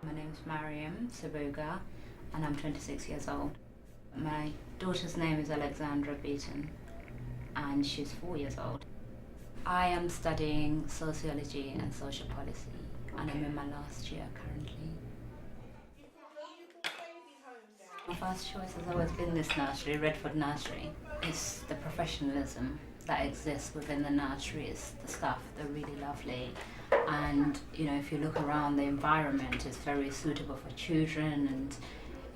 My name's Mariam Sabuga and I'm 26 years old. My daughter's name is Alexandra Beaton and she's 4 years old. I am studying sociology and social policy and I'm in my last year currently. My first choice has always been this nursery, Redford Nursery. It's the professionalism that exists within the nursery. It's the staff, they're really lovely. And if you look around, the environment is very suitable for children,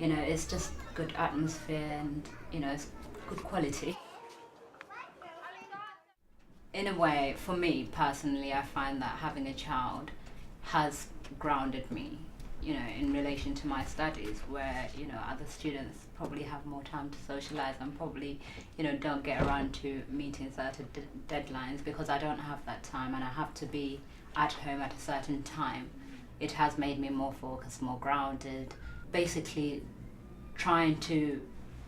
and it's just good atmosphere, and it's good quality. In a way, for me personally, I find that having a child has grounded me, in relation to my studies, where other students probably have more time to socialize and probably don't get around to meeting certain deadlines, because I don't have that time and I have to be at home at a certain time. It has made me more focused, more grounded. Basically, you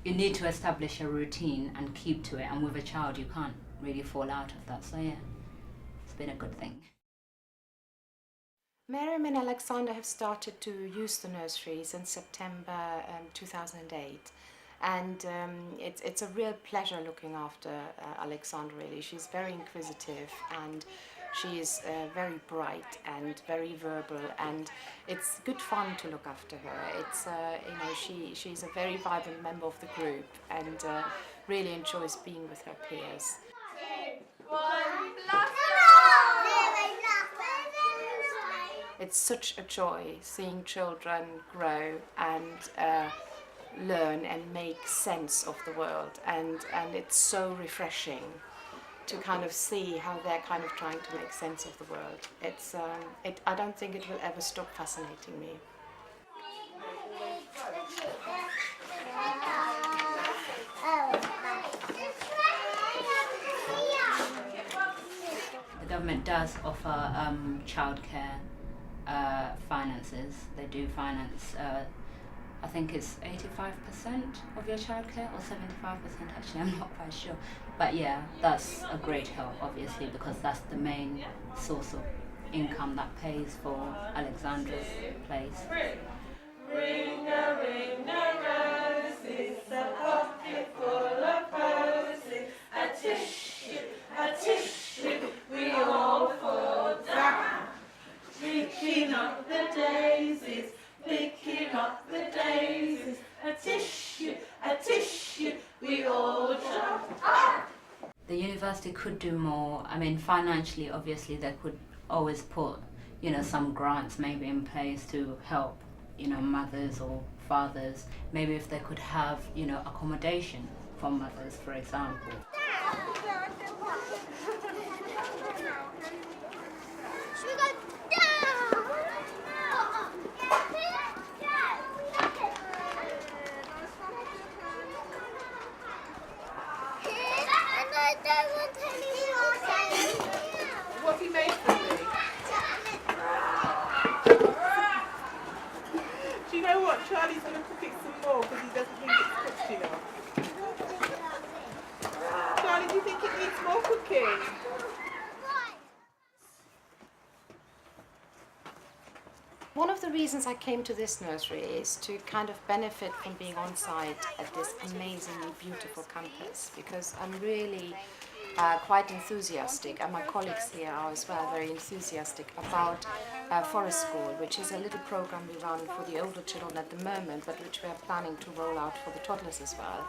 need to establish a routine and keep to it, and with a child you can't really fall out of that. So yeah, it's been a good thing. Mariam and Alexander have started to use the nursery since September 2008, and it's a real pleasure looking after Alexandra. Really, she's very inquisitive and she is very bright and very verbal, and it's good fun to look after her. It's she's a very vibrant member of the group and really enjoys being with her peers. 2, 1, It's such a joy seeing children grow and learn and make sense of the world, and it's so refreshing to kind of see how they're kind of trying to make sense of the world. I don't think it will ever stop fascinating me. The government does offer childcare finances. They do finance, I think it's 85% of your childcare or 75%, actually I'm not quite sure. But yeah, that's a great help obviously, because that's the main source of income that pays for Alexandra's place. Ring a roses, a pocket full of posies, a tissue, we all fall down. Picking up the daisies, picking up the daisies, a tissue, we all jump up. The university could do more. I mean, financially, obviously, they could always put, some grants maybe in place to help, mothers or fathers. Maybe if they could have, accommodation for mothers, for example. What have you made for me? Do you know what? Charlie's going to cook it some more because he doesn't think it's cooked enough. Charlie, do you think it needs more cooking? One of the reasons I came to this nursery is to kind of benefit from being on site at this amazingly beautiful campus, because I'm really quite enthusiastic, and my colleagues here are as well very enthusiastic about Forest School, which is a little program we run for the older children at the moment, but which we are planning to roll out for the toddlers as well.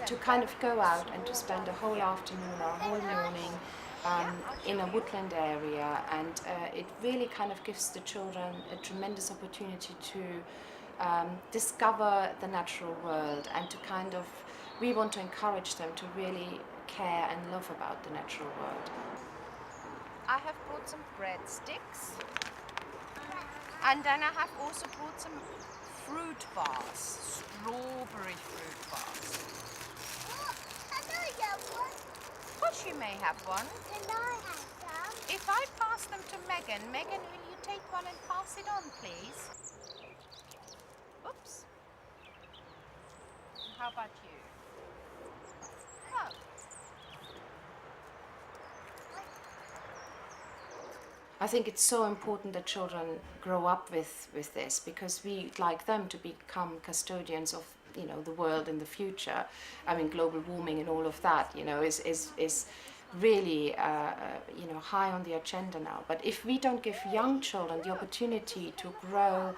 To kind of go out and to spend a whole afternoon or a whole morning in a woodland area, and it really kind of gives the children a tremendous opportunity to discover the natural world, and to kind of, we want to encourage them to really care and love about the natural world. I have brought some breadsticks, and then I have also brought some fruit bars, strawberry fruit bars. Of course you may have one. Can I have some? If I pass them to Megan, will you take one and pass it on, please? Oops. How about you? Oh. I think it's so important that children grow up with this, because we'd like them to become custodians of, you know, the world in the future. I mean, global warming and all of that, you know, is really, you know, high on the agenda now. But if we don't give young children the opportunity to grow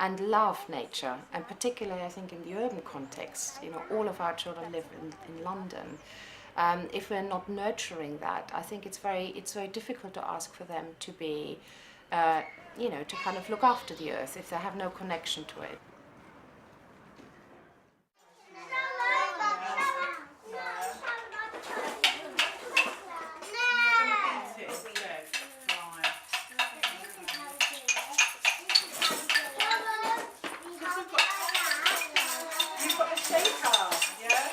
and love nature, and particularly I think in the urban context, you know, all of our children live in London. If we're not nurturing that, I think it's very difficult to ask for them to be, you know, to kind of look after the earth if they have no connection to it. You've got a shaker, yeah?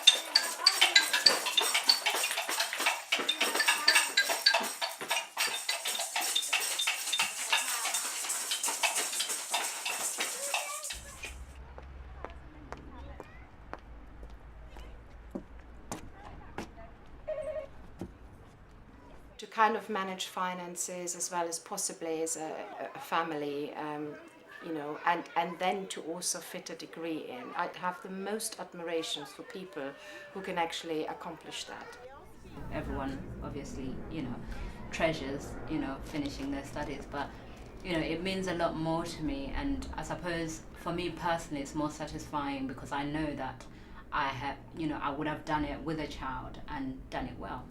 To kind of manage finances as well as possibly as a family, you know, and then to also fit a degree in. I have the most admiration for people who can actually accomplish that. Everyone obviously, you know, treasures, you know, finishing their studies, but you know, it means a lot more to me, and I suppose for me personally it's more satisfying because I know that I have, you know, I would have done it with a child and done it well.